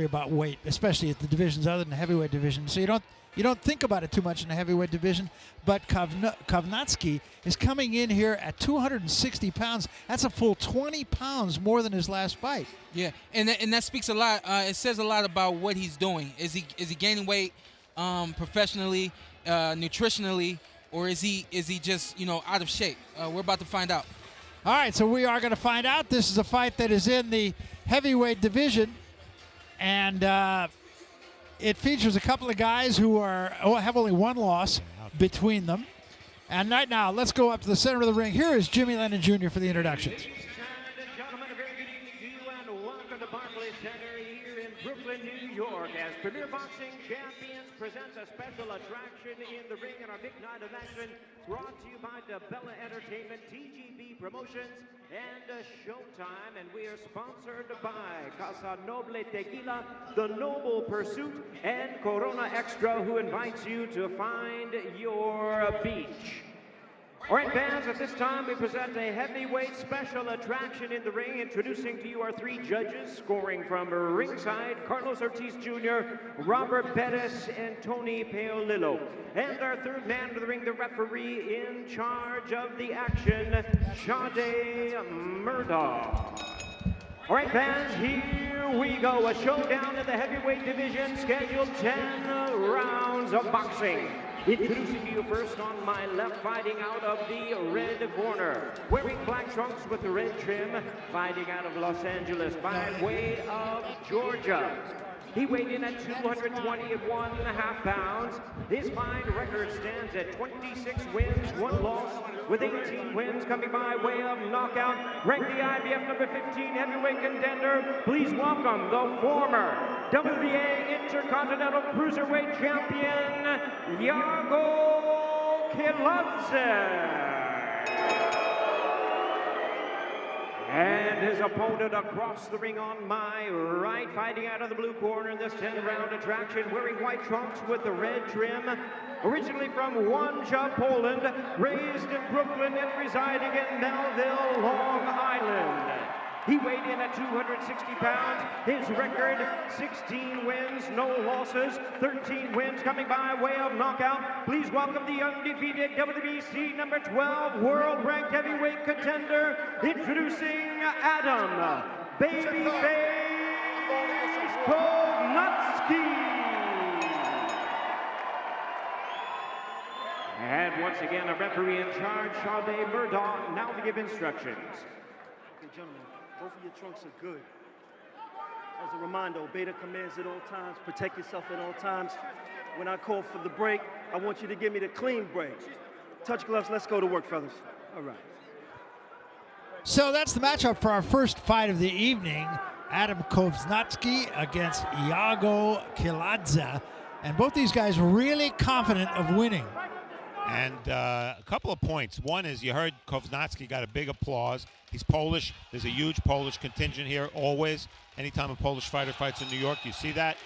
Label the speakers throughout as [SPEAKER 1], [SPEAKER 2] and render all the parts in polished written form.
[SPEAKER 1] about weight, especially at the divisions other than the heavyweight division. So you don't think about it too much in the heavyweight division. But Kownacki is coming in here at 260 pounds. That's a full 20 pounds more than his last fight.
[SPEAKER 2] Yeah, and that speaks a lot. It says a lot about what he's doing. Is he gaining weight professionally, nutritionally, or is he just out of shape? We're about to find out.
[SPEAKER 1] All right, so we are going to find out. This is a fight that is in the heavyweight division. And it features a couple of guys who have only one loss between them. And right now, let's go up to the center of the ring. Here is Jimmy Lennon Jr. for the introductions.
[SPEAKER 3] Gentlemen, a very good evening to you, and welcome to Barclays Center here in Brooklyn, New York, as Premier Boxing Champions presents a special attraction in the ring in our big night of action, brought to you by DeBella Entertainment, TGB Promotions, and Showtime. And we are sponsored by Casa Noble Tequila, The Noble Pursuit, and Corona Extra, who invites you to find your beach. All right, fans, at this time we present a heavyweight special attraction in the ring. Introducing to you our three judges, scoring from ringside, Carlos Ortiz Jr., Robert Pettis, and Tony Paolillo. And our third man to the ring, the referee in charge of the action, Sade Murdoch. All right, fans, here we go. A showdown in the heavyweight division, scheduled 10 rounds of boxing. Introducing to you first on my left, fighting out of the red corner, wearing black trunks with the red trim, fighting out of Los Angeles by way of Georgia. He weighed in at 220.5 pounds. His fine record stands at 26 wins, 1 loss, with 18 wins coming by way of knockout. Ranked the IBF number 15 heavyweight contender. Please welcome the former WBA Intercontinental Cruiserweight Champion, Iago Kiladze. And his opponent across the ring on my right, fighting out of the blue corner in this 10-round attraction, wearing white trunks with the red trim. Originally from Łomża, Poland, raised in Brooklyn and residing in Melville, Long Island. He weighed in at 260 pounds. His record, 16 wins, no losses, 13 wins coming by way of knockout. Please welcome the undefeated WBC number 12 world-ranked heavyweight contender, introducing Adam Babyface Kownacki. And once again, a referee in charge, Sade Murdoch, now to give instructions.
[SPEAKER 4] Okay, gentlemen. Both of your trunks are good. As a reminder, obey the commands at all times, protect yourself at all times. When I call for the break, I want you to give me the clean break. Touch gloves, let's go to work, fellas. All right.
[SPEAKER 1] So that's the matchup for our first fight of the evening. Adam Kownacki against Iago Kiladze. And both these guys really confident of winning.
[SPEAKER 5] And a couple of points. One is you heard Kownacki got a big applause. He's Polish. There's a huge Polish contingent here always. Anytime a Polish fighter fights in New York, you see that.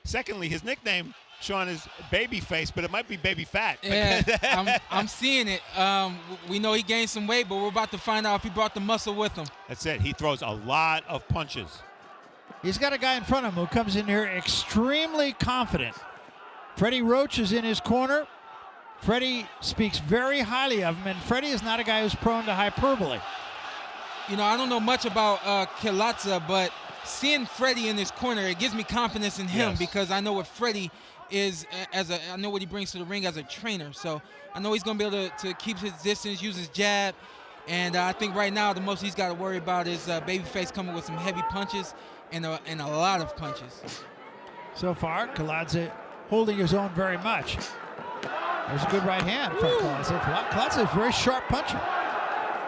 [SPEAKER 5] Secondly, his nickname, Sean, is Babyface, but it might be Baby Fat.
[SPEAKER 2] Yeah, I'm seeing it. We know he gained some weight, but we're about to find out if he brought the muscle with him.
[SPEAKER 5] That's it. He throws a lot of punches.
[SPEAKER 1] He's got a guy in front of him who comes in here extremely confident. Freddie Roach is in his corner. Freddie speaks very highly of him, and Freddie is not a guy who's prone to hyperbole.
[SPEAKER 2] You know, I don't know much about Kiladze, but seeing Freddie in his corner, it gives me confidence in him, because I know what Freddie is I know what he brings to the ring as a trainer. So I know he's going to be able to keep his distance, use his jab, and I think right now the most he's got to worry about is Babyface coming with some heavy punches and a lot of punches.
[SPEAKER 1] So far, Kiladze holding his own very much. There's a good right hand from Kiladze. Kiladze is a very sharp puncher.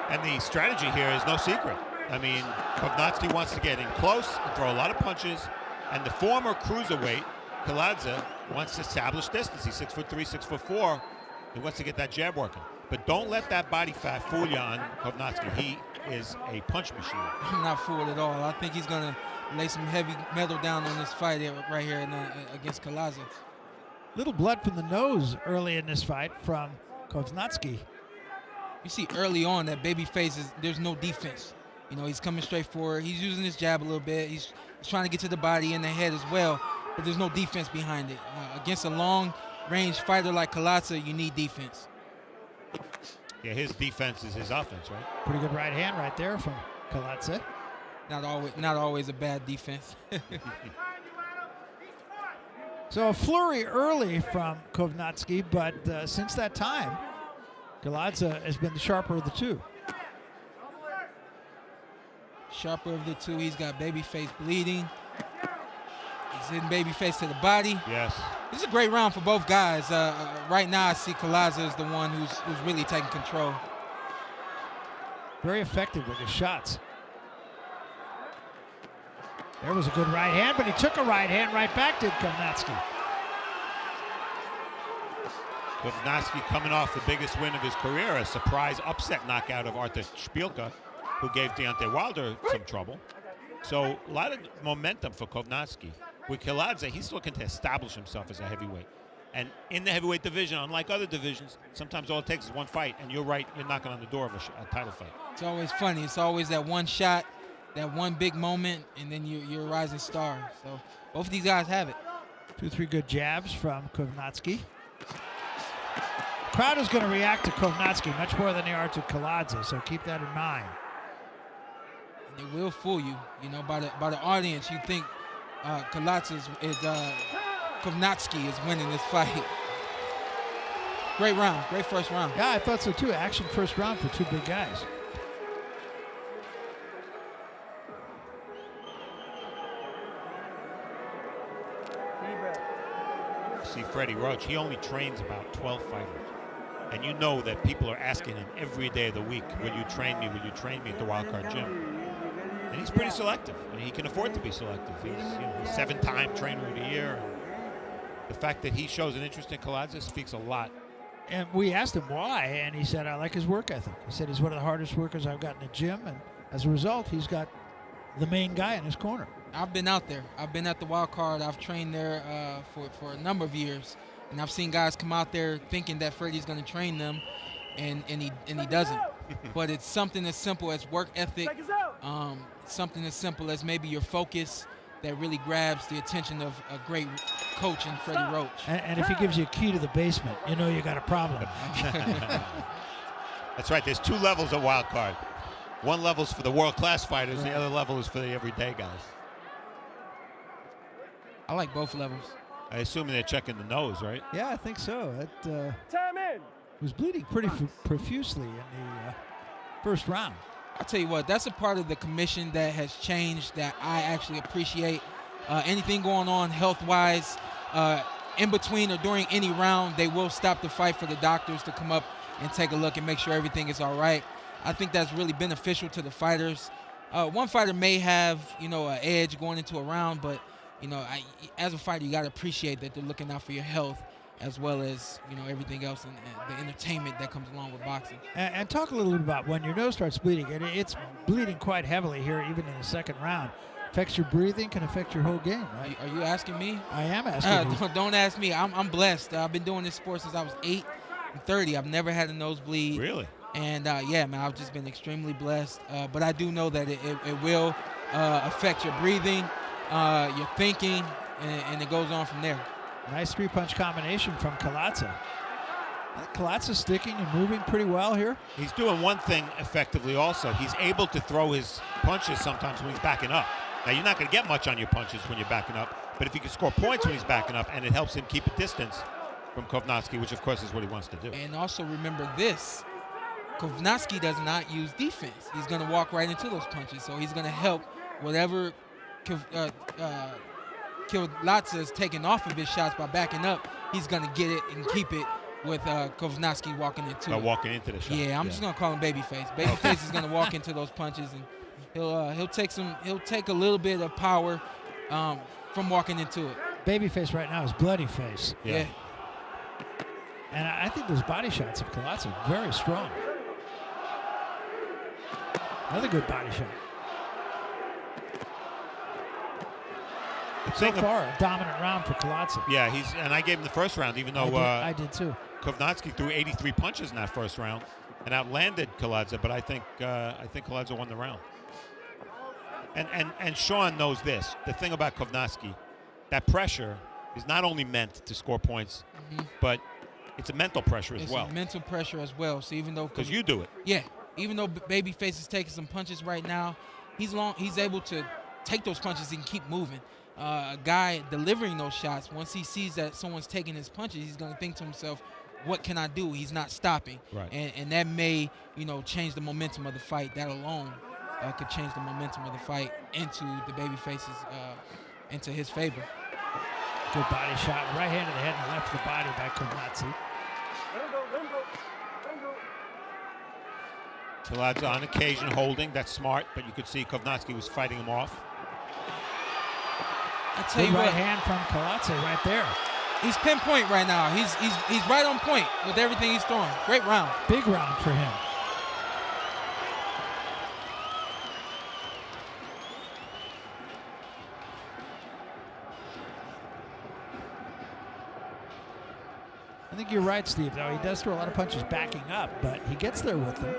[SPEAKER 5] And the strategy here is no secret. I mean, Kownacki wants to get in close and throw a lot of punches. And the former cruiserweight, Kiladze, wants to establish distance. He's 6'3", 6'4". He wants to get that jab working. But don't let that body fat fool you on Kownacki. He is a punch machine.
[SPEAKER 2] I'm not fooled at all. I think he's going to lay some heavy metal down on this fight right here against Kiladze.
[SPEAKER 1] Little blood from the nose early in this fight from Kownacki.
[SPEAKER 2] You see early on that Babyface there's no defense. You know, he's coming straight forward. He's using his jab a little bit. He's trying to get to the body and the head as well, but there's no defense behind it. Against a long-range fighter like Kiladze, you need defense.
[SPEAKER 5] Yeah, his defense is his offense, right?
[SPEAKER 1] Pretty good right hand right there from Kiladze.
[SPEAKER 2] Not always a bad defense.
[SPEAKER 1] So a flurry early from Kownacki, but since that time, Kiladze has been the sharper of the two.
[SPEAKER 2] Sharper of the two. He's got babyface bleeding. He's hitting babyface to the body.
[SPEAKER 5] Yes.
[SPEAKER 2] This is a great round for both guys. Right now, I see Kiladze as the one who's really taking control.
[SPEAKER 1] Very effective with his shots. There was a good right hand, but he took a right hand right back, did Kownacki.
[SPEAKER 5] Kownacki coming off the biggest win of his career, a surprise upset knockout of Artur Szpilka, who gave Deontay Wilder some trouble. So a lot of momentum for Kownacki. With Kiladze, he's looking to establish himself as a heavyweight. And in the heavyweight division, unlike other divisions, sometimes all it takes is one fight, and you're right, you're knocking on the door of a title fight.
[SPEAKER 2] It's always funny. It's always that one shot, that one big moment, and then you're a rising star. So both of these guys have it.
[SPEAKER 1] 2-3 good jabs from Kownacki. Crowd is going to react to Kownacki much more than they are to Kiladze, so keep that in mind.
[SPEAKER 2] And it will fool you, you know, by the audience. You think Kownacki is winning this fight. Great round, great first round.
[SPEAKER 1] Yeah, I thought so too. Action first round for two big guys.
[SPEAKER 5] See, Freddie Roach, he only trains about 12 fighters. And you know that people are asking him every day of the week, will you train me? Will you train me at the Wildcard Gym? And he's pretty selective. I mean, he can afford to be selective. He's a 7-time trainer of the year. The fact that he shows an interest in Kiladze speaks a lot.
[SPEAKER 1] And we asked him why, and he said, I like his work ethic. He said he's one of the hardest workers I've got in the gym, and as a result, he's got the main guy in his corner.
[SPEAKER 2] I've been out there. I've been at the Wild Card. I've trained there for a number of years, and I've seen guys come out there thinking that Freddie's going to train them, and he doesn't. But it's something as simple as work ethic, something as simple as maybe your focus that really grabs the attention of a great coach in Freddie Roach.
[SPEAKER 1] And if he gives you a key to the basement, you know you got a problem.
[SPEAKER 5] That's right. There's two levels of Wild Card. One level's for the world-class fighters.
[SPEAKER 1] Right.
[SPEAKER 5] The other level is for the everyday guys.
[SPEAKER 2] I like both levels.
[SPEAKER 5] I assume they're checking the nose, right?
[SPEAKER 1] Yeah, I think so. It
[SPEAKER 4] Time in.
[SPEAKER 1] was bleeding pretty profusely in the first round.
[SPEAKER 2] I'll tell you what, that's a part of the commission that has changed that I actually appreciate. Anything going on health-wise, in between or during any round, they will stop the fight for the doctors to come up and take a look and make sure everything is all right. I think that's really beneficial to the fighters. One fighter may have, an edge going into a round, but, as a fighter, you got to appreciate that they're looking out for your health as well as, everything else and the entertainment that comes along with boxing.
[SPEAKER 1] And talk a little bit about when your nose starts bleeding. It's bleeding quite heavily here, even in the second round. Affects your breathing, can affect your whole game, right?
[SPEAKER 2] Are you asking me?
[SPEAKER 1] I am asking you.
[SPEAKER 2] Don't ask me. I'm blessed. I've been doing this sport since I was 8 and 30. I've never had a nosebleed.
[SPEAKER 5] Really?
[SPEAKER 2] And, yeah, man, I've just been extremely blessed. But I do know that it will affect your breathing, your thinking, and it goes on from there.
[SPEAKER 1] Nice three-punch combination from Kiladze. Kiladze's sticking and moving pretty well here.
[SPEAKER 5] He's doing one thing effectively also. He's able to throw his punches sometimes when he's backing up. Now, you're not going to get much on your punches when you're backing up, but if he can score points when he's backing up, and it helps him keep a distance from Kownacki, which, of course, is what he wants to do.
[SPEAKER 2] And also remember this. Kownacki does not use defense. He's going to walk right into those punches, so he's going to help whatever Kiladze is taking off of his shots by backing up. He's going to get it and keep it with Kownacki walking into it.
[SPEAKER 5] Walking into the shot.
[SPEAKER 2] Yeah, I'm just going to call him Babyface. Babyface is going to walk into those punches, and he'll take a little bit of power from walking into it.
[SPEAKER 1] Babyface right now is bloody face.
[SPEAKER 2] Yeah.
[SPEAKER 1] And I think those body shots of Kiladze are very strong. Another good body shot. So far, a dominant round for Kiladze.
[SPEAKER 5] Yeah, and I gave him the first round, even though
[SPEAKER 1] I did too.
[SPEAKER 5] Kownacki threw 83 punches in that first round and outlanded Kiladze, but I think Kiladze won the round. And Sean knows this. The thing about Kownacki, that pressure is not only meant to score points, but it's a mental pressure as well.
[SPEAKER 2] It's mental pressure as well. So even though,
[SPEAKER 5] because you do it,
[SPEAKER 2] yeah, even though Babyface is taking some punches right now, he's able to take those punches and keep moving. A guy delivering those shots, once he sees that someone's taking his punches, he's going to think to himself, what can I do? He's not stopping.
[SPEAKER 5] Right.
[SPEAKER 2] And that may, change the momentum of the fight. That alone could change the momentum of the fight into the Babyface's, into his favor.
[SPEAKER 1] Good body shot, right hand to the head and left to the body by Kownacki.
[SPEAKER 5] Kiladze on occasion holding, that's smart, but you could see Kownacki was fighting him off.
[SPEAKER 2] I tell you
[SPEAKER 1] right
[SPEAKER 2] what,
[SPEAKER 1] hand from Kiladze right there.
[SPEAKER 2] He's pinpoint right now. He's right on point with everything he's throwing. Great round.
[SPEAKER 1] Big round for him. I think you're right, Steve, though. He does throw a lot of punches backing up, but he gets there with them.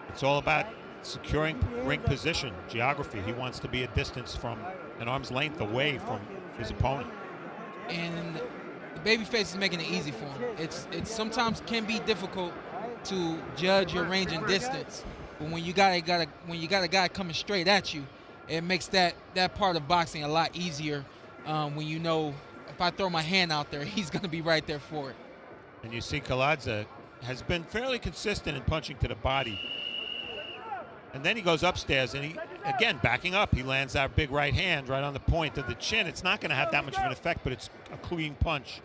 [SPEAKER 5] It's all about securing ring position, geography. He wants to be a distance from an arm's length away from his opponent.
[SPEAKER 2] And the Babyface is making it easy for him. It sometimes can be difficult to judge your range and distance, but when you got a guy coming straight at you, it makes that part of boxing a lot easier. When you know, if I throw my hand out there, he's going to be right there for it.
[SPEAKER 5] And you see Kiladze has been fairly consistent in punching to the body. And then he goes upstairs and he, again, backing up, he lands that big right hand right on the point of the chin. It's not going to have that much of an effect, but it's a clean punch.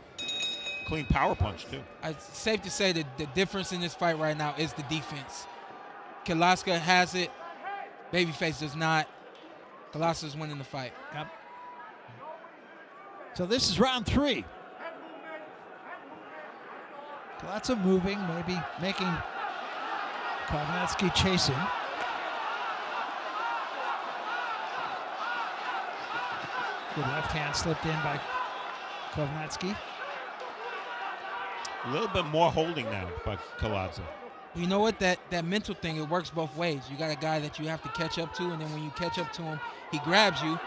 [SPEAKER 5] Clean power punch, too.
[SPEAKER 2] It's safe to say that the difference in this fight right now is the defense. Kiladze has it. Babyface does not. Kiladze is winning the fight.
[SPEAKER 1] Yep. So this is round 3. Kiladze moving, maybe making Kownacki chase him. Good left hand slipped in by Kownacki.
[SPEAKER 5] A little bit more holding now by Kiladze.
[SPEAKER 2] You know what? That mental thing, it works both ways. You got a guy that you have to catch up to, and then when you catch up to him, he grabs you.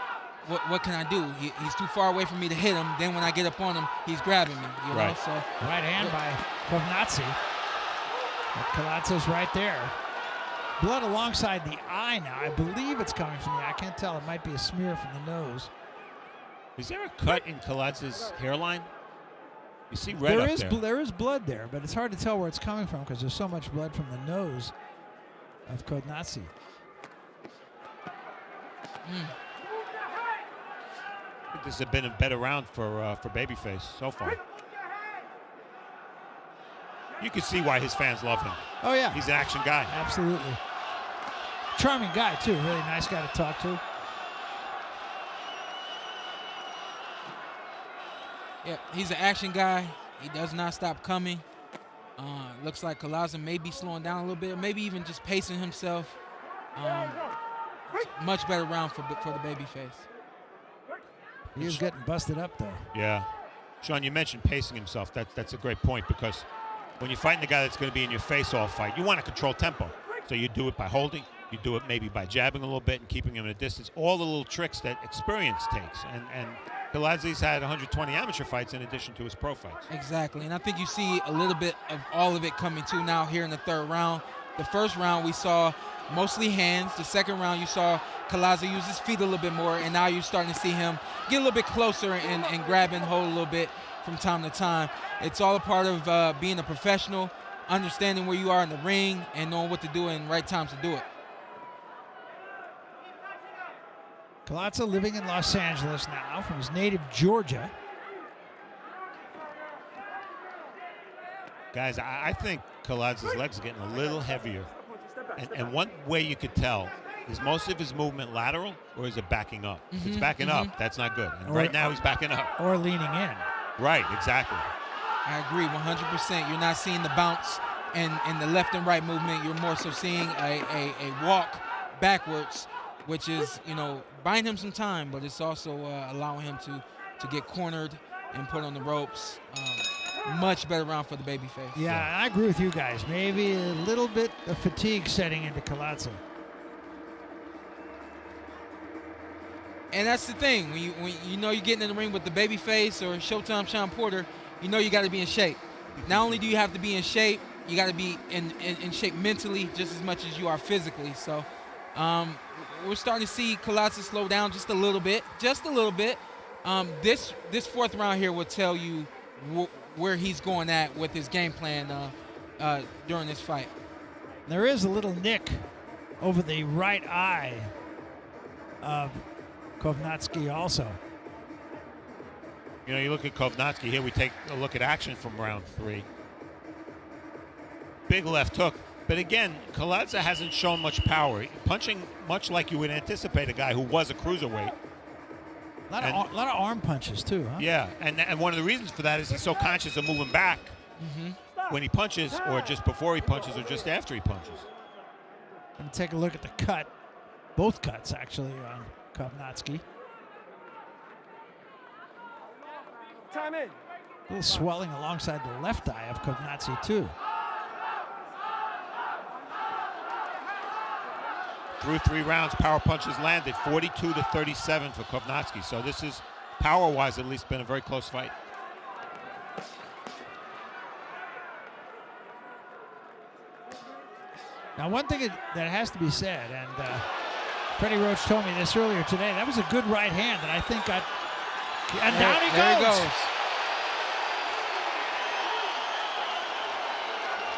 [SPEAKER 2] What can I do? He's too far away for me to hit him. Then when I get up on him, he's grabbing me. You know?
[SPEAKER 5] Right.
[SPEAKER 2] So
[SPEAKER 1] Right hand by Kownacki. Kiladze's right there. Blood alongside the eye now. I believe it's coming from the eye. I can't tell. It might be a smear from the nose.
[SPEAKER 5] Is there a cut in Kiladze's hairline? You see red up there.
[SPEAKER 1] There is blood there, but it's hard to tell where it's coming from because there's so much blood from the nose of Kownacki.
[SPEAKER 5] I think this has been a better round for Babyface so far. You can see why his fans love him.
[SPEAKER 1] Oh, yeah.
[SPEAKER 5] He's an action guy.
[SPEAKER 1] Absolutely. Charming guy, too. Really nice guy to talk to.
[SPEAKER 2] yeah, he's an action guy. He does not stop coming. Looks like Kiladze may be slowing down a little bit, maybe even just pacing himself. Much better round for the Babyface.
[SPEAKER 1] He was getting busted up, though.
[SPEAKER 5] Yeah. Sean, you mentioned pacing himself. That's a great point because when you're fighting the guy that's going to be in your face all fight, you want to control tempo. So you do it by holding. You do it maybe by jabbing a little bit and keeping him at a distance. All the little tricks that experience takes. And Kiladze's had 120 amateur fights in addition to his pro fights.
[SPEAKER 2] Exactly, and I think you see a little bit of all of it coming too now here in the third round. The first round we saw mostly hands. The second round you saw Kiladze use his feet a little bit more, and now you're starting to see him get a little bit closer and grab and hold a little bit from time to time. It's all a part of being a professional, understanding where you are in the ring and knowing what to do and right times to do it.
[SPEAKER 1] Kiladze living in Los Angeles now from his native Georgia.
[SPEAKER 5] Guys, I think Kiladze's legs are getting a little heavier. And one way you could tell is most of his movement lateral or is it backing up? If it's backing up, that's not good. And right now he's backing up.
[SPEAKER 1] Or leaning in.
[SPEAKER 5] Right, exactly.
[SPEAKER 2] I agree 100%. You're not seeing the bounce and the left and right movement. You're more so seeing a walk backwards, which is, buying him some time, but it's also allowing him to get cornered and put on the ropes. Much better round for the Babyface.
[SPEAKER 1] Yeah, I agree with you guys. Maybe a little bit of fatigue setting into Kiladze.
[SPEAKER 2] And that's the thing. When you know you're getting in the ring with the babyface or Showtime Sean Porter, you know you got to be in shape. Not only do you have to be in shape, you got to be in shape mentally just as much as you are physically. So we're starting to see Kiladze slow down just a little bit. This fourth round here will tell you where he's going at with his game plan during this fight.
[SPEAKER 1] There is a little nick over the right eye of Kownacki also.
[SPEAKER 5] You know, you look at Kownacki here, we take a look at action from round 3. Big left hook. But again, Kiladze hasn't shown much power. Punching much like you would anticipate a guy who was a cruiserweight.
[SPEAKER 1] A lot of arm punches too, huh?
[SPEAKER 5] Yeah, and one of the reasons for that is he's so conscious of moving back when he punches, or just before he punches, or just after he punches.
[SPEAKER 1] Gonna take a look at the cut. Both cuts, actually, on Kownacki.
[SPEAKER 4] Time in.
[SPEAKER 1] A little swelling alongside the left eye of Kownacki, too.
[SPEAKER 5] Through 3 rounds, power punches landed, 42-37 for Kownacki. So this is, power-wise, at least been a very close fight.
[SPEAKER 1] Now, one thing that has to be said, and Freddie Roach told me this earlier today, that was a good right hand that I think got... And down he goes.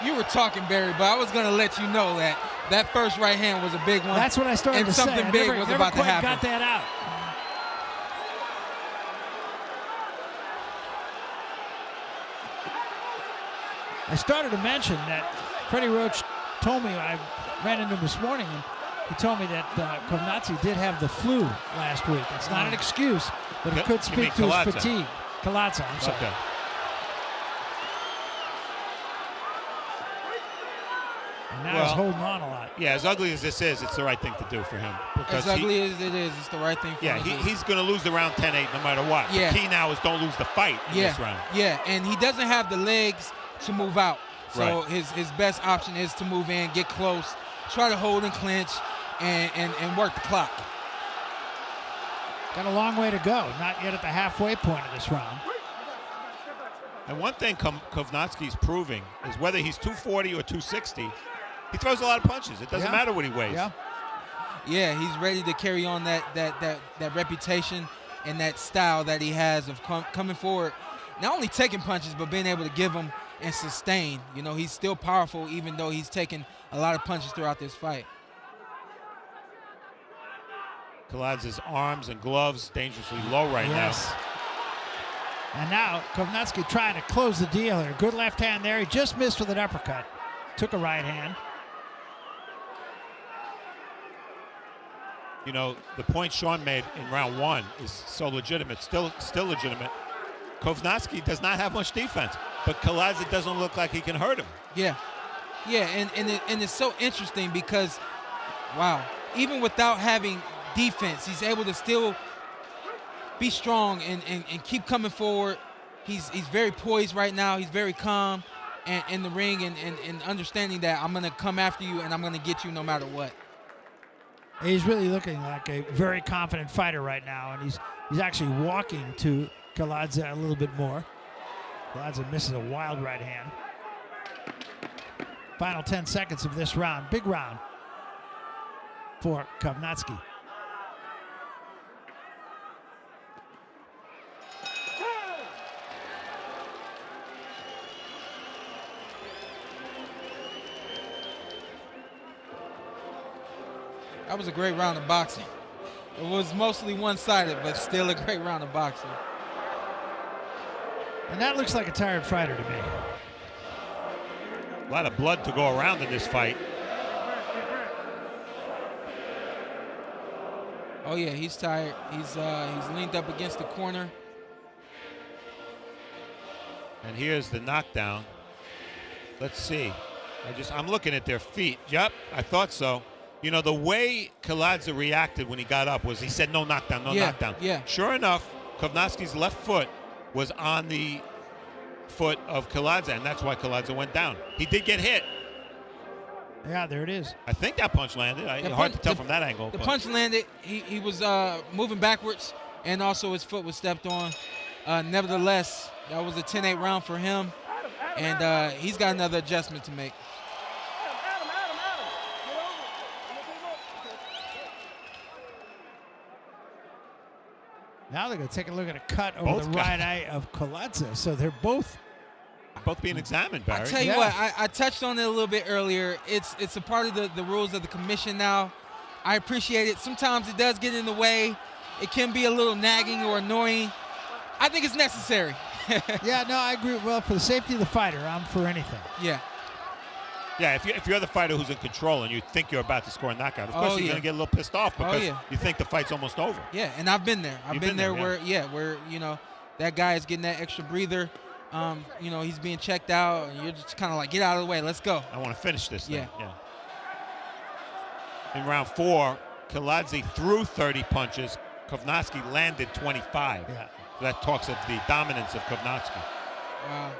[SPEAKER 2] You were talking, Barry, but I was going to let you know that first right hand was a big one.
[SPEAKER 1] That's what I started to say.
[SPEAKER 2] And something big was about to happen.
[SPEAKER 1] Got that out. I started to mention that Freddie Roach told me, I ran into him this morning, and he told me that Kownacki did have the flu last week. It's not an excuse, but it could speak to his fatigue. Kiladze, I'm sorry.
[SPEAKER 5] Okay.
[SPEAKER 1] And now he's holding on a lot.
[SPEAKER 5] Yeah, as ugly as this is, it's the right thing to do for him.
[SPEAKER 2] As ugly as it is, it's the right thing for him.
[SPEAKER 5] Yeah, he's going to lose the round 10-8 no matter what.
[SPEAKER 2] Yeah.
[SPEAKER 5] The key now is don't lose the fight in this round.
[SPEAKER 2] Yeah, and he doesn't have the legs to move out. So his best option is to move in, get close, try to hold and clinch, and work the clock.
[SPEAKER 1] Got a long way to go. Not yet at the halfway point of this round.
[SPEAKER 5] And one thing Kownacki's proving is whether he's 240 or 260, he throws a lot of punches. It doesn't matter what he weighs.
[SPEAKER 2] Yeah, he's ready to carry on that reputation and that style that he has of coming forward, not only taking punches, but being able to give them and sustain. You know, he's still powerful even though he's taken a lot of punches throughout this fight.
[SPEAKER 5] Kiladze's arms and gloves dangerously low right now.
[SPEAKER 1] And now Kownacki trying to close the deal here. Good left hand there. He just missed with an uppercut. Took a right hand.
[SPEAKER 5] You know, the point Sean made in round 1 is so legitimate, still legitimate. Kownacki does not have much defense, but Kiladze doesn't look like he can hurt him.
[SPEAKER 2] Yeah, and it's so interesting because, wow, even without having defense, he's able to still be strong and keep coming forward. He's very poised right now. He's very calm and in the ring and understanding that I'm going to come after you and I'm going to get you no matter what.
[SPEAKER 1] He's really looking like a very confident fighter right now, and he's actually walking to Kiladze a little bit more. Kiladze misses a wild right hand. Final 10 seconds of this round. Big round for Kownacki.
[SPEAKER 2] That was a great round of boxing. It was mostly one-sided, but still a great round of boxing.
[SPEAKER 1] And that looks like a tired fighter to me.
[SPEAKER 5] A lot of blood to go around in this fight.
[SPEAKER 2] Oh yeah, he's tired. He's leaned up against the corner.
[SPEAKER 5] And here's the knockdown. Let's see. I'm looking at their feet. Yep, I thought so. You know, the way Kiladze reacted when he got up was he said no knockdown, no knockdown.
[SPEAKER 2] Yeah.
[SPEAKER 5] Sure enough, Kownacki's left foot was on the foot of Kiladze, and that's why Kiladze went down. He did get hit.
[SPEAKER 1] Yeah, there it is.
[SPEAKER 5] I think that punch landed. Hard to tell from that angle.
[SPEAKER 2] The punch landed. He was moving backwards, and also his foot was stepped on. Nevertheless, that was a 10-8 round for him, and he's got another adjustment to make.
[SPEAKER 1] Now they're going to take a look at a cut over the right eye of Kiladze. So they're both
[SPEAKER 5] being examined, Barry.
[SPEAKER 2] I tell you what, I touched on it a little bit earlier. It's a part of the rules of the commission now. I appreciate it. Sometimes it does get in the way. It can be a little nagging or annoying. I think it's necessary.
[SPEAKER 1] Yeah, no, I agree. Well, for the safety of the fighter, I'm for anything.
[SPEAKER 2] Yeah.
[SPEAKER 5] Yeah, if you're the fighter who's in control and you think you're about to score a knockout, of course you're going to get a little pissed off because you think the fight's almost over.
[SPEAKER 2] Yeah, and I've been there. I've been there where that guy is getting that extra breather. He's being checked out, and you're just kind of like, get out of the way, let's go.
[SPEAKER 5] I want to finish this thing. Yeah. In round 4, Kiladze threw 30 punches. Kownacki landed 25.
[SPEAKER 1] Yeah.
[SPEAKER 5] So that talks of the dominance of Kownacki.
[SPEAKER 2] Wow.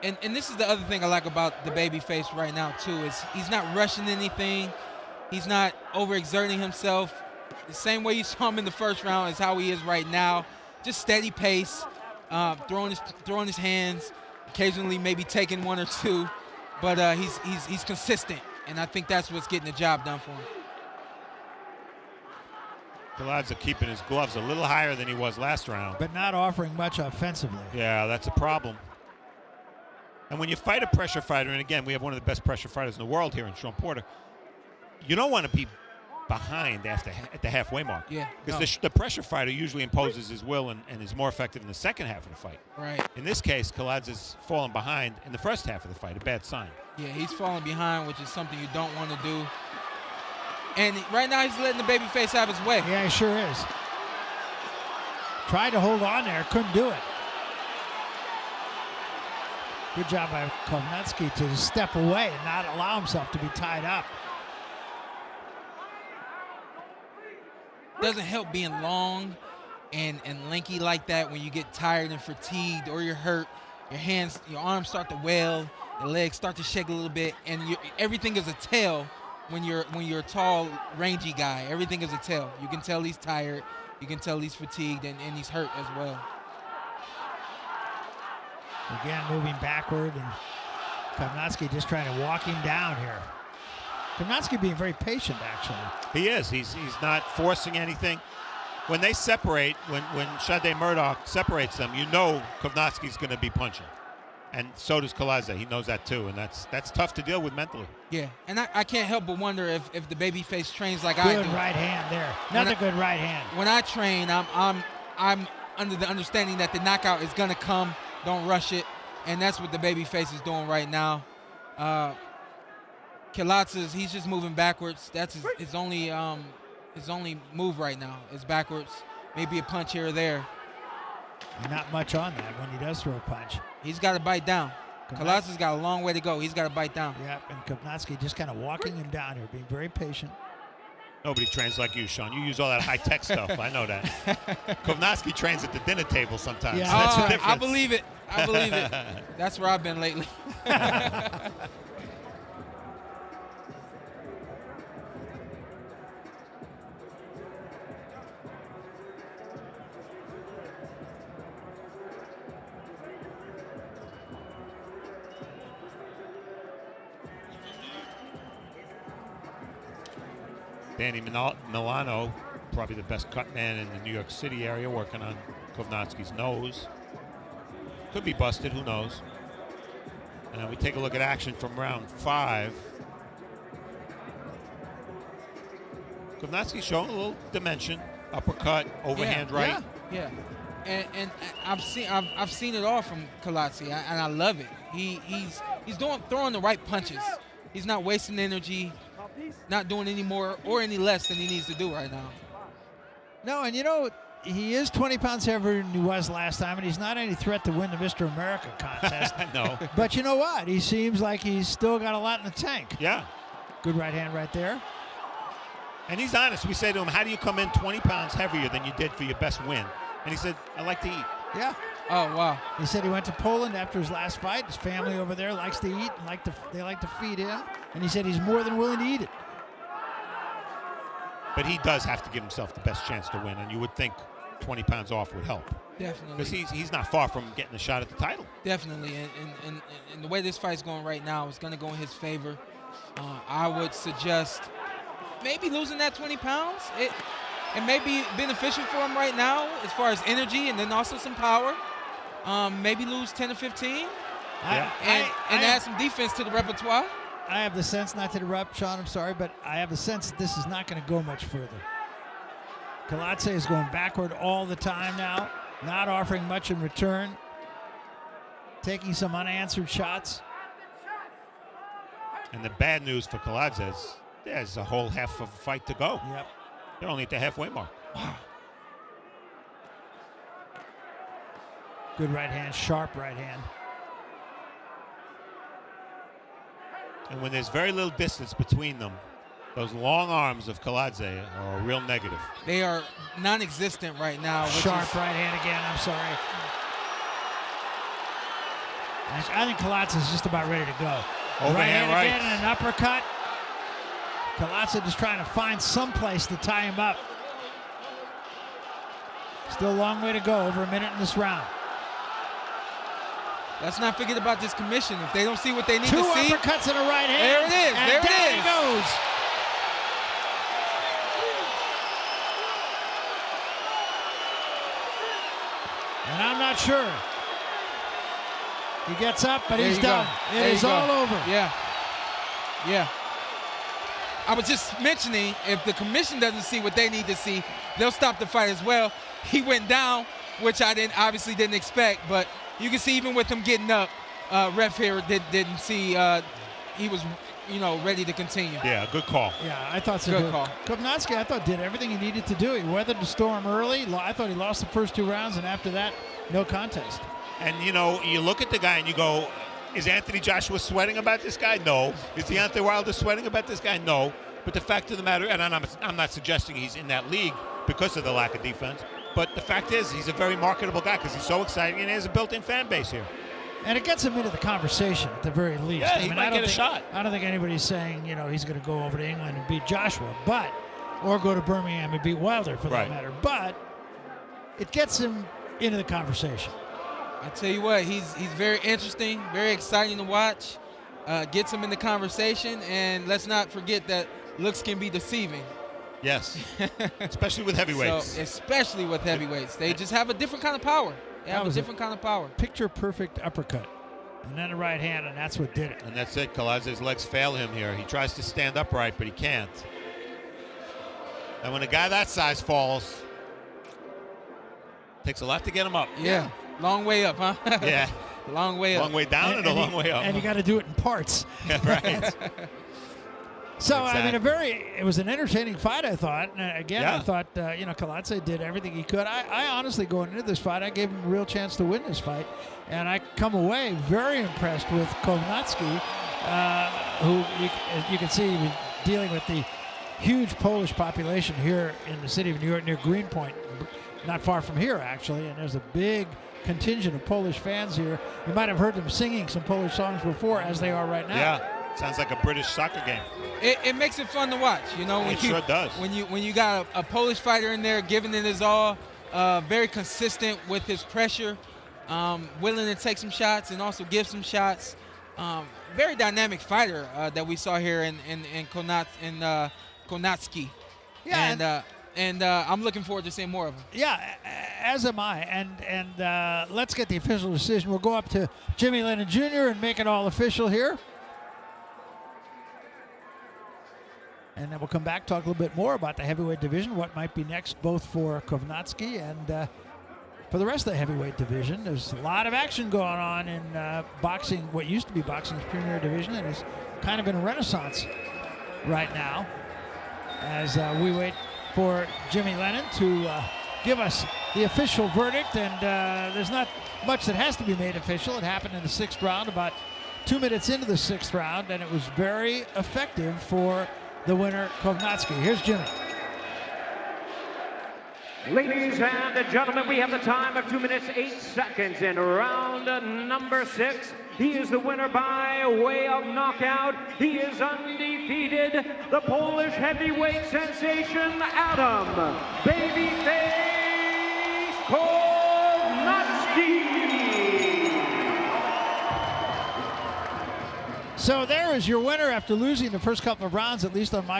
[SPEAKER 2] And this is the other thing I like about the babyface right now, too, is he's not rushing anything. He's not overexerting himself. The same way you saw him in the first round is how he is right now. Just steady pace, throwing his hands, occasionally maybe taking one or two, but he's consistent, and I think that's what's getting the job done for him.
[SPEAKER 5] Kiladze keeping his gloves a little higher than he was last round.
[SPEAKER 1] But not offering much offensively.
[SPEAKER 5] Yeah, that's a problem. And when you fight a pressure fighter, and again, we have one of the best pressure fighters in the world here in Sean Porter, you don't want to be behind at the halfway mark.
[SPEAKER 2] Yeah.
[SPEAKER 5] Because the pressure fighter usually imposes his will and is more effective in the second half of the fight.
[SPEAKER 2] Right.
[SPEAKER 5] In this case, Kiladze's fallen behind in the first half of the fight, a bad sign.
[SPEAKER 2] Yeah, he's falling behind, which is something you don't want to do. And right now he's letting the babyface have his way.
[SPEAKER 1] Yeah, he sure is. Tried to hold on there, couldn't do it. Good job by Kownacki to step away and not allow himself to be tied up.
[SPEAKER 2] Doesn't help being long and lanky like that when you get tired and fatigued or you're hurt. Your arms start to wail, your legs start to shake a little bit, and everything is a tell when you're a tall, rangy guy. Everything is a tell. You can tell he's tired, you can tell he's fatigued, and he's hurt as well.
[SPEAKER 1] Again, moving backward, and Kownacki just trying to walk him down here. Kownacki being very patient, actually.
[SPEAKER 5] He is. He's not forcing anything. When they separate, when Shade Murdoch separates them, you know Kownacki's going to be punching. And so does Kiladze. He knows that too, and that's tough to deal with mentally.
[SPEAKER 2] Yeah, and I can't help but wonder if the babyface trains like I do.
[SPEAKER 1] Good right hand there. Another good right hand. When
[SPEAKER 2] I train, I'm under the understanding that the knockout is going to come. Don't rush it, and that's what the babyface is doing right now. Kiladze, he's just moving backwards. That's his only move right now is backwards. Maybe a punch here or there.
[SPEAKER 1] Not much on that when he does throw a punch.
[SPEAKER 2] He's got to bite down. Kiladze's got a long way to go. He's got to bite down.
[SPEAKER 1] Yeah, and Kownacki just kind of walking him down here, being very patient.
[SPEAKER 5] Nobody trains like you, Sean. You use all that high-tech stuff. I know that. Kownacki trains at the dinner table sometimes.
[SPEAKER 1] Yeah,
[SPEAKER 5] that's the difference.
[SPEAKER 2] I believe it. I believe it. That's where I've been lately.
[SPEAKER 5] Danny Milano, probably the best cut man in the New York City area, working on Kownacki's nose. Could be busted, who knows? And we take a look at action from round 5. Kownacki showing a little dimension, uppercut, overhand right.
[SPEAKER 2] Yeah. And I've seen it all from Kiladze, and I love it. He's throwing the right punches. He's not wasting energy, not doing any more or any less than he needs to do right now.
[SPEAKER 1] No, and he is 20 pounds heavier than he was last time, and he's not any threat to win the Mr. America contest.
[SPEAKER 5] No.
[SPEAKER 1] But you know what? He seems like he's still got a lot in the tank.
[SPEAKER 5] Yeah.
[SPEAKER 1] Good right hand right there.
[SPEAKER 5] And he's honest. We say to him, how do you come in 20 pounds heavier than you did for your best win? And he said, I like to eat.
[SPEAKER 1] Yeah.
[SPEAKER 2] Oh, wow.
[SPEAKER 1] He said he went to Poland after his last fight. His family over there likes to eat, and they like to feed him. And he said he's more than willing to eat it.
[SPEAKER 5] But he does have to give himself the best chance to win, and you would think 20 pounds off would help.
[SPEAKER 2] Definitely.
[SPEAKER 5] Because he's not far from getting a shot at the title.
[SPEAKER 2] Definitely. And the way this fight's going right now is going to go in his favor. I would suggest maybe losing that 20 pounds. It may be beneficial for him right now as far as energy and then also some power. Maybe lose 10 or 15
[SPEAKER 5] Yeah.
[SPEAKER 2] and add some defense to the repertoire.
[SPEAKER 1] I have the sense, not to interrupt, Sean, I'm sorry, but I have the sense that this is not going to go much further. Kiladze is going backward all the time now, not offering much in return, taking some unanswered shots.
[SPEAKER 5] And the bad news for Kiladze is there's a whole half of a fight to go.
[SPEAKER 1] Yep.
[SPEAKER 5] They're only at the halfway mark.
[SPEAKER 1] Wow. Good right hand, sharp right hand.
[SPEAKER 5] And when there's very little distance between them, those long arms of Kiladze are a real negative.
[SPEAKER 2] They are non-existent right now.
[SPEAKER 1] Sharp right hand again, I'm sorry. I think Kiladze is just about ready to go.
[SPEAKER 5] Overhand
[SPEAKER 1] right hand
[SPEAKER 5] right.
[SPEAKER 1] again and an uppercut. Kiladze just trying to find some place to tie him up. Still a long way to go, over a minute in this round.
[SPEAKER 2] Let's not forget about this commission. If they don't see what they need
[SPEAKER 1] Two
[SPEAKER 2] to see.
[SPEAKER 1] uppercuts and a right hand.
[SPEAKER 2] There it is.
[SPEAKER 1] And
[SPEAKER 2] there
[SPEAKER 1] down
[SPEAKER 2] it
[SPEAKER 1] he
[SPEAKER 2] is.
[SPEAKER 1] goes. And I'm not sure. He gets up, but
[SPEAKER 2] There
[SPEAKER 1] he's
[SPEAKER 2] you
[SPEAKER 1] done.
[SPEAKER 2] go.
[SPEAKER 1] It
[SPEAKER 2] There
[SPEAKER 1] is
[SPEAKER 2] you go.
[SPEAKER 1] all over.
[SPEAKER 2] Yeah. Yeah. I was just mentioning, if the commission doesn't see what they need to see, they'll stop the fight as well. He went down, which I obviously didn't expect, but you can see even with him getting up, ref here didn't see he was, ready to continue.
[SPEAKER 5] Yeah, good call.
[SPEAKER 1] Yeah, I thought so.
[SPEAKER 2] Good
[SPEAKER 1] too.
[SPEAKER 2] call.
[SPEAKER 1] Kownacki, I thought, did everything he needed to do. He weathered the storm early. I thought he lost the first 2 rounds, and after that, no contest.
[SPEAKER 5] And, you look at the guy and you go, is Anthony Joshua sweating about this guy? No. Is Deontay Wilder sweating about this guy? No. But the fact of the matter, and I'm not suggesting he's in that league because of the lack of defense, but the fact is he's a very marketable guy because he's so exciting and he has a built-in fan base here.
[SPEAKER 1] And it gets him into the conversation at the very least.
[SPEAKER 5] Yeah, he might get a shot.
[SPEAKER 1] I don't think anybody's saying, he's going to go over to England and beat Joshua, or go to Birmingham and beat Wilder for that matter. But it gets him into the conversation.
[SPEAKER 2] I tell you what, he's very interesting, very exciting to watch. Gets him in the conversation, and let's not forget that looks can be deceiving.
[SPEAKER 5] Yes, especially with heavyweights.
[SPEAKER 2] So, especially with heavyweights. They just have a different kind of power. They have a different kind of power.
[SPEAKER 1] Picture-perfect uppercut. And then a right hand, and that's what did it.
[SPEAKER 5] And that's it. Kiladze's legs fail him here. He tries to stand upright, but he can't. And when a guy that size falls, it takes a lot to get him up.
[SPEAKER 2] Yeah. Long way up, huh?
[SPEAKER 5] Yeah.
[SPEAKER 2] Long way up.
[SPEAKER 5] Long way down and a long way up.
[SPEAKER 1] And you got to do it in parts.
[SPEAKER 5] Yeah, right.
[SPEAKER 1] So,
[SPEAKER 5] Exactly.
[SPEAKER 1] it was an entertaining fight, I thought. And again,
[SPEAKER 5] Yeah.
[SPEAKER 1] I thought, Kiladze did everything he could. I honestly, going into this fight, I gave him a real chance to win this fight. And I come away very impressed with Kownacki, who you can see he was dealing with the huge Polish population here in the city of New York near Greenpoint, not far from here, actually. And there's a big contingent of Polish fans here. You might have heard them singing some Polish songs before, as they are right now.
[SPEAKER 5] Yeah. Sounds like a British soccer game.
[SPEAKER 2] It makes it fun to watch, when
[SPEAKER 5] It sure does.
[SPEAKER 2] When you got a Polish fighter in there giving it his all, very consistent with his pressure, willing to take some shots and also give some shots. Very dynamic fighter that we saw here in Kownacki.
[SPEAKER 1] Yeah,
[SPEAKER 2] and I'm looking forward to seeing more of him.
[SPEAKER 1] Yeah, as am I. And let's get the official decision. We'll go up to Jimmy Lennon Jr. and make it all official here. And then we'll come back, talk a little bit more about the heavyweight division, what might be next, both for Kownacki and for the rest of the heavyweight division. There's a lot of action going on in boxing, what used to be boxing's premier division, and is kind of in a renaissance right now as we wait for Jimmy Lennon to give us the official verdict. And there's not much that has to be made official. It happened in the 6th round, about 2 minutes into the 6th round, and it was very effective for the winner, Kownacki. Here's Jimmy.
[SPEAKER 3] Ladies and gentlemen, we have the time of 2 minutes, 8 seconds in round number 6. He is the winner by way of knockout. He is undefeated. The Polish heavyweight sensation, Adam Babyface Kownacki.
[SPEAKER 1] So there is your winner after losing the first couple of rounds, at least on my